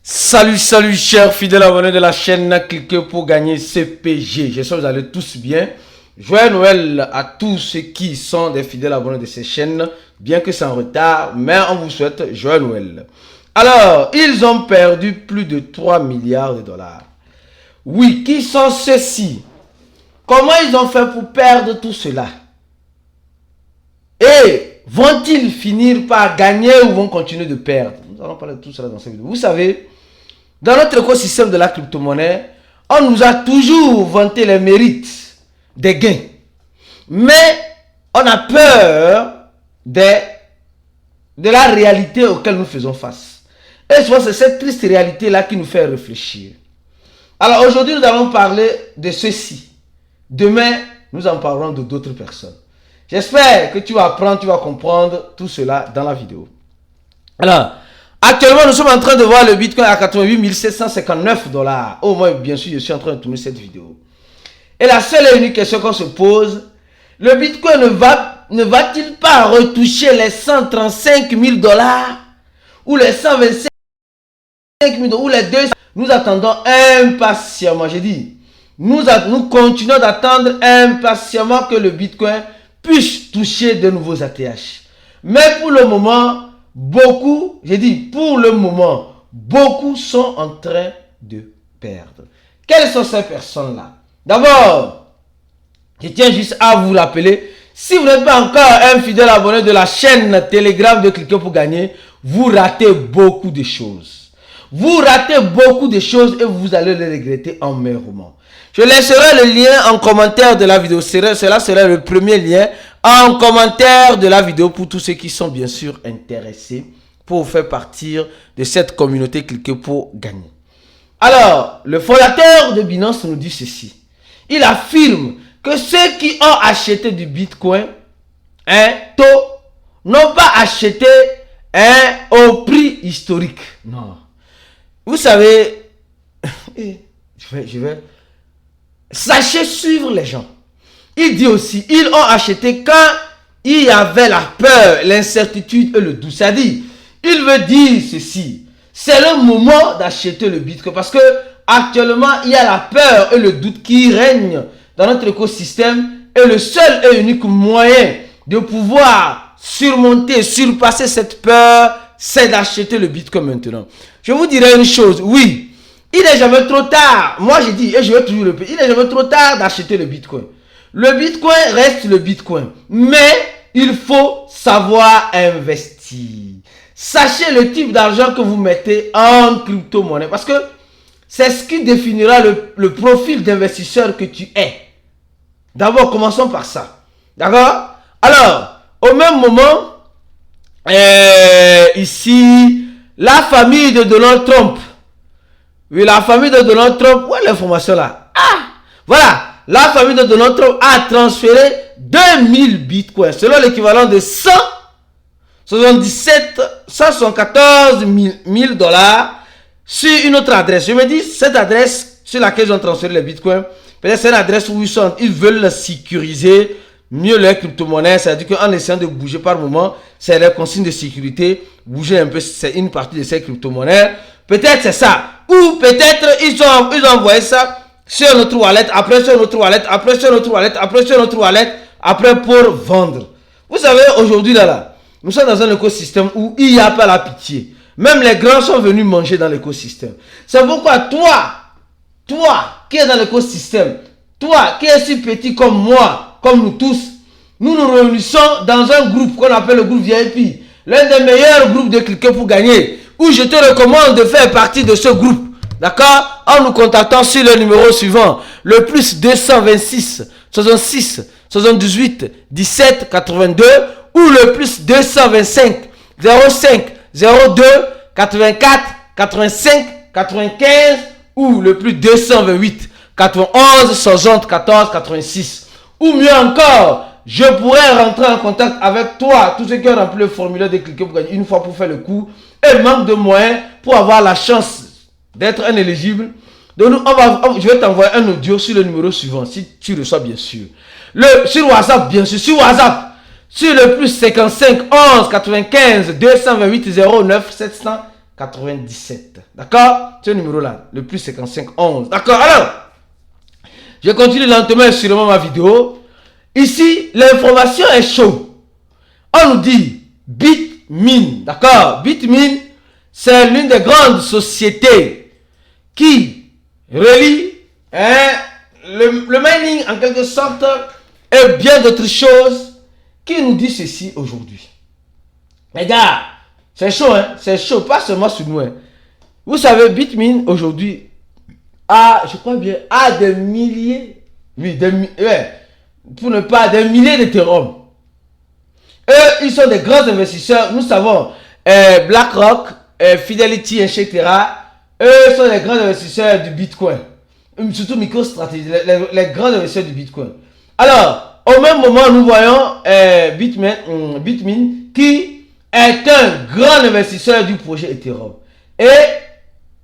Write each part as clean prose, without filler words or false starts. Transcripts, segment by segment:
Salut chers fidèles abonnés de la chaîne, cliquez pour gagner CPG. J'espère que vous allez tous bien. Joyeux Noël à tous ceux qui sont des fidèles abonnés de ces chaînes, bien que c'est en retard, mais on vous souhaite joyeux Noël. Alors, ils ont perdu plus de 3 milliards de dollars. Oui, qui sont ceux-ci? Comment ils ont fait pour perdre tout cela? Et vont-ils finir par gagner ou vont continuer de perdre? Nous allons parler de tout cela dans cette vidéo. Vous savez, dans notre écosystème de la crypto-monnaie, on nous a toujours vanté les mérites des gains. Mais on a peur de la réalité auquel nous faisons face. Et souvent, c'est cette triste réalité-là qui nous fait réfléchir. Alors aujourd'hui, nous allons parler de ceci. Demain, nous en parlerons de d'autres personnes. J'espère que tu vas apprendre, tu vas comprendre tout cela dans la vidéo. Alors, actuellement, nous sommes en train de voir le Bitcoin à 88 759 $. Oh, moi, bien sûr, je suis en train de tourner cette vidéo. Et la seule et unique question qu'on se pose, le Bitcoin ne va-t-il pas retoucher les 135 000 $ ou les 125 000 $ ou les 200 000 $? Nous attendons impatiemment, j'ai dit, nous continuons d'attendre impatiemment que le Bitcoin puisse toucher de nouveaux ATH. Mais pour le moment, beaucoup sont en train de perdre. Quelles sont ces personnes-là? D'abord, je tiens juste à vous rappeler, si vous n'êtes pas encore un fidèle abonné de la chaîne Telegram de Cliquer pour gagner, vous ratez beaucoup de choses. Vous ratez beaucoup de choses et vous allez les regretter amèrement. Je laisserai le lien en commentaire de la vidéo. Cela sera le premier lien en commentaire de la vidéo pour tous ceux qui sont bien sûr intéressés pour faire partie de cette communauté Cliquer pour gagner. Alors, le fondateur de Binance nous dit ceci. Il affirme que ceux qui ont acheté du Bitcoin, n'ont pas acheté au prix historique. Non. Vous savez, sachez suivre les gens. Il dit aussi, ils ont acheté quand il y avait la peur, l'incertitude et le doute. C'est-à-dire, il veut dire ceci. C'est le moment d'acheter le Bitcoin parce que actuellement, il y a la peur et le doute qui règnent dans notre écosystème. Et le seul et unique moyen de pouvoir surpasser cette peur, c'est d'acheter le Bitcoin maintenant. Je vous dirai une chose, oui, il n'est jamais trop tard. Moi, j'ai dit, et je vais toujours le répéter, il n'est jamais trop tard d'acheter le Bitcoin. Le Bitcoin reste le Bitcoin, mais il faut savoir investir. Sachez le type d'argent que vous mettez en crypto-monnaie, parce que c'est ce qui définira le profil d'investisseur que tu es. D'abord, commençons par ça. D'accord? Alors, au même moment, ici, la famille de Donald Trump. Oui, la famille de Donald Trump. Où est l'information là? Ah! Voilà. La famille de Donald Trump a transféré 2000 bitcoins, selon l'équivalent de 174 000 $ sur une autre adresse. Je me dis, cette adresse sur laquelle ils ont transféré les bitcoins, peut-être c'est une adresse où ils veulent sécuriser mieux les crypto-monnaies. C'est-à-dire qu'en essayant de bouger par moment, c'est les consignes de sécurité. Bouger un peu, c'est une partie de ces crypto-monnaies. Peut-être c'est ça. Ou peut-être ils ont envoyé ça sur notre wallet, après sur notre wallet, après sur notre wallet, après sur notre wallet, après pour vendre. Vous savez, aujourd'hui là, nous sommes dans un écosystème où il n'y a pas la pitié. Même les grands sont venus manger dans l'écosystème. C'est pourquoi toi qui es dans l'écosystème, toi qui es si petit comme moi, comme nous tous, nous nous réunissons dans un groupe qu'on appelle le groupe VIP. L'un des meilleurs groupes de Cliquer pour gagner. Où je te recommande de faire partie de ce groupe. D'accord? En nous contactant sur le numéro suivant. Le plus 226 66 78 17 82. Ou le plus 225 05 02 84 85 95. Ou le plus 228 91 74 86. Ou mieux encore, je pourrais rentrer en contact avec toi, tous ceux qui ont rempli le formulaire de Cliquer pour gagner une fois pour faire le coup, et manque de moyens pour avoir la chance d'être un éligible. Donc je vais t'envoyer un audio sur le numéro suivant, si tu reçois bien sûr. Sur WhatsApp, bien sûr, sur WhatsApp, sur le plus 55 11 95 228 09 97. D'accord? Ce numéro-là, le plus 55 11. D'accord? Alors, je continue lentement et sûrement ma vidéo. Ici, l'information est chaude. On nous dit Bitmin. D'accord? Bitmin, c'est l'une des grandes sociétés qui relie le mining en quelque sorte et bien d'autres choses qui nous dit ceci aujourd'hui. Les gars, c'est chaud, hein? C'est chaud, pas seulement sur nous. Hein. Vous savez, Bitmin aujourd'hui a, je crois bien, a des milliers, oui, pour ne pas des milliers d'Ethereum. Eux, ils sont des grands investisseurs. Nous savons, BlackRock, Fidelity, etc. Eux sont les grands investisseurs du Bitcoin. Surtout MicroStrategy, les grands investisseurs du Bitcoin. Alors, au même moment, nous voyons Bitmin qui est un grand investisseur du projet Ethereum. Et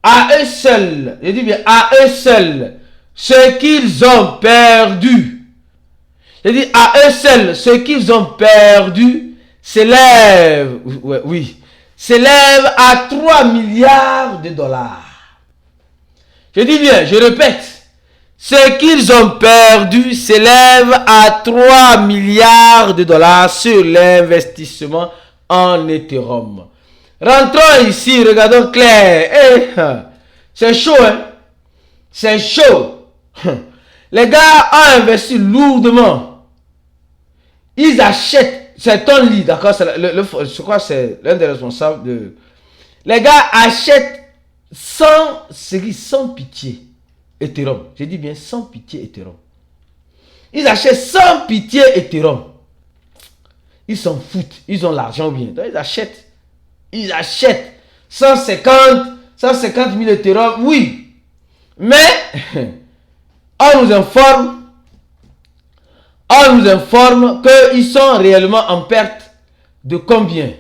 à eux seuls, je dis bien à eux seuls, ce qu'ils ont perdu, je dis à eux seuls, ce qu'ils ont perdu s'élève, s'élève à 3 milliards de dollars. Je dis bien, je répète, ce qu'ils ont perdu s'élève à 3 milliards de dollars sur l'investissement en Ethereum. Rentrons ici, regardons clair. C'est chaud, hein? C'est chaud. Les gars ont investi lourdement. Ils achètent, c'est Tony, d'accord? Je crois que c'est l'un des responsables de... Les gars achètent sans pitié Ethereum. Je dis bien sans pitié Ethereum. Ils achètent sans pitié Ethereum. Ils s'en foutent. Ils ont l'argent bien. Donc ils achètent. Ils achètent 150 000 Ethereum. Oui. Mais on nous informe qu'ils sont réellement en perte de combien?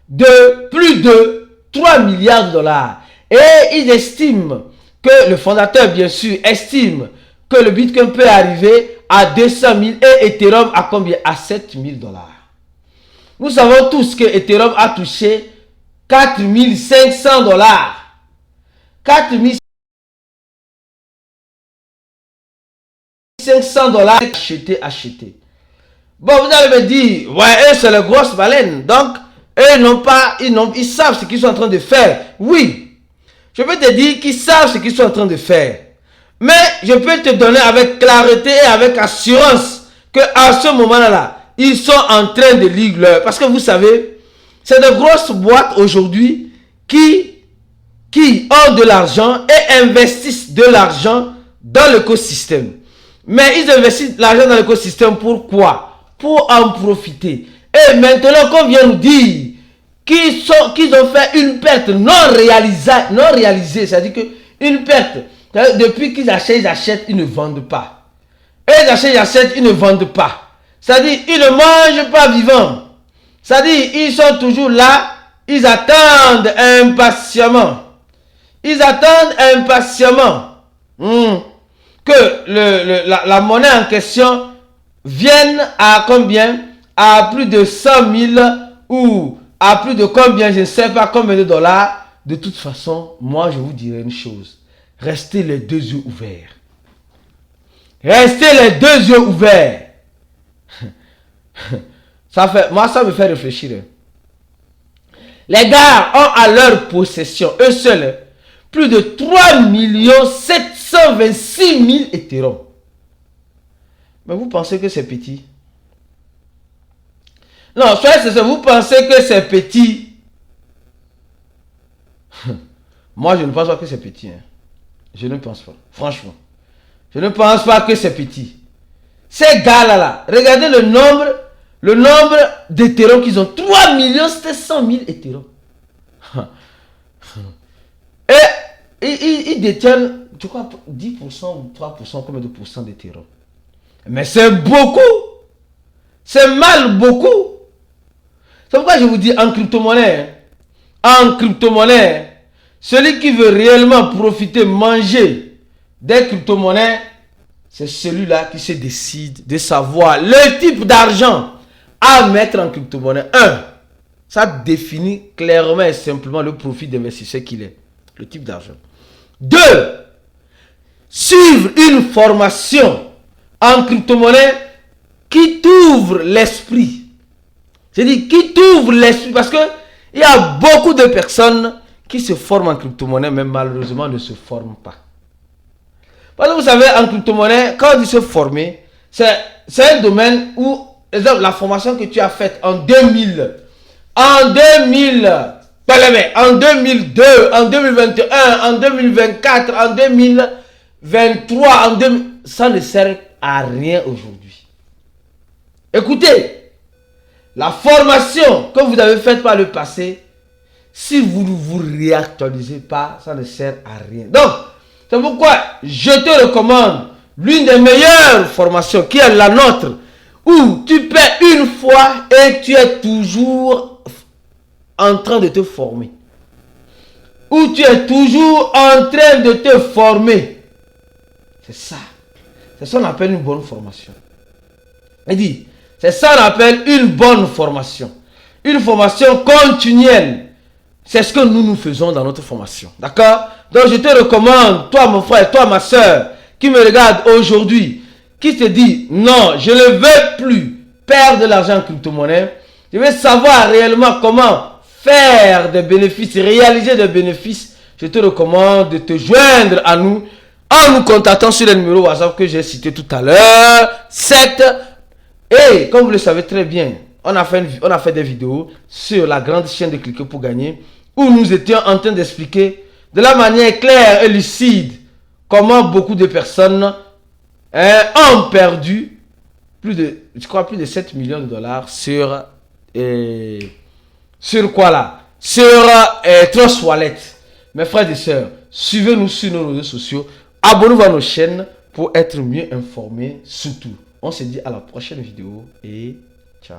De plus de 3 milliards de dollars. Et ils estiment que le fondateur, bien sûr, estime que le Bitcoin peut arriver à 200 000 et Ethereum à combien? À 7 000 dollars. Nous savons tous que Ethereum a touché 4 500 dollars. 4 500 dollars acheté. Bon, vous allez me dire, ouais, eux, c'est les grosses baleines. Donc, eux, ils savent ce qu'ils sont en train de faire. Oui. Je peux te dire qu'ils savent ce qu'ils sont en train de faire. Mais je peux te donner avec clarté et avec assurance qu'à ce moment-là, ils sont en train de lire leur... Parce que vous savez, c'est de grosses boîtes aujourd'hui qui ont de l'argent et investissent de l'argent dans l'écosystème. Mais ils investissent l'argent dans l'écosystème pourquoi? Pour en profiter. Et maintenant qu'on vient nous dire qu'ils ont fait une perte non réalisée, c'est-à-dire qu'une perte, depuis qu'ils achètent, ils ne vendent pas. Et ils achètent, ils ne vendent pas. C'est-à-dire, ils ne mangent pas vivant. C'est-à-dire, ils sont toujours là, ils attendent impatiemment. Ils attendent impatiemment que la monnaie en question vienne à combien? À plus de 100 000 ou à plus de combien, je ne sais pas combien de dollars. De toute façon, moi je vous dirai une chose. Restez les deux yeux ouverts. Restez les deux yeux ouverts. Moi ça me fait réfléchir. Les gars ont à leur possession, eux seuls, plus de 3 726 000 Ethereum. Mais vous pensez que c'est petit? Non, soyez sincère, vous pensez que c'est petit? Moi, je ne pense pas que c'est petit. Hein. Je ne pense pas. Franchement. Je ne pense pas que c'est petit. Ces gars-là, regardez le nombre d'Ethereum qu'ils ont. 3 700 000 Ethereum. Et ils détiennent, je crois, 10% ou 3%, combien de pourcents d'Ethereum? Mais c'est beaucoup. C'est mal beaucoup. C'est pourquoi je vous dis en crypto-monnaie, celui qui veut réellement profiter, manger des crypto-monnaies, c'est celui-là qui se décide de savoir le type d'argent à mettre en crypto-monnaie. Ça définit clairement et simplement le profil d'investisseur qu'il est. Le type d'argent. 2. Suivre une formation en crypto-monnaie qui t'ouvre l'esprit. C'est-à-dire qui t'ouvre l'esprit parce que il y a beaucoup de personnes qui se forment en crypto-monnaie mais malheureusement ne se forment pas. Parce que vous savez, en crypto-monnaie, quand on dit se former, c'est un domaine où, exemple, la formation que tu as faite en 2000, en 2002, en 2021, en 2024, en 2023, ça ne sert à rien aujourd'hui. Écoutez, la formation que vous avez faite par le passé, si vous ne vous réactualisez pas, ça ne sert à rien. Donc, c'est pourquoi je te recommande l'une des meilleures formations qui est la nôtre, où tu paies une fois et tu es toujours en train de te former. Où tu es toujours en train de te former. C'est ça. C'est ça qu'on appelle une bonne formation. Il dit, c'est ça qu'on appelle une bonne formation. Une formation continuelle. C'est ce que nous faisons dans notre formation. D'accord? Donc je te recommande, toi mon frère, toi ma soeur, qui me regarde aujourd'hui, qui te dit, non, je ne veux plus perdre de l'argent en crypto-monnaie. Je veux savoir réellement comment faire des bénéfices, réaliser des bénéfices. Je te recommande de te joindre à nous en nous contactant sur le numéro WhatsApp que j'ai cité tout à l'heure. 7. Et comme vous le savez très bien, on a fait des vidéos sur la grande chaîne de Cliquer pour gagner, où nous étions en train d'expliquer de la manière claire et lucide comment beaucoup de personnes ont perdu plus de 7 millions de dollars sur quoi là? Sur Trust Wallet. Mes frères et sœurs, suivez-nous sur nos réseaux sociaux, abonnez-vous à nos chaînes pour être mieux informés surtout. On se dit à la prochaine vidéo et ciao.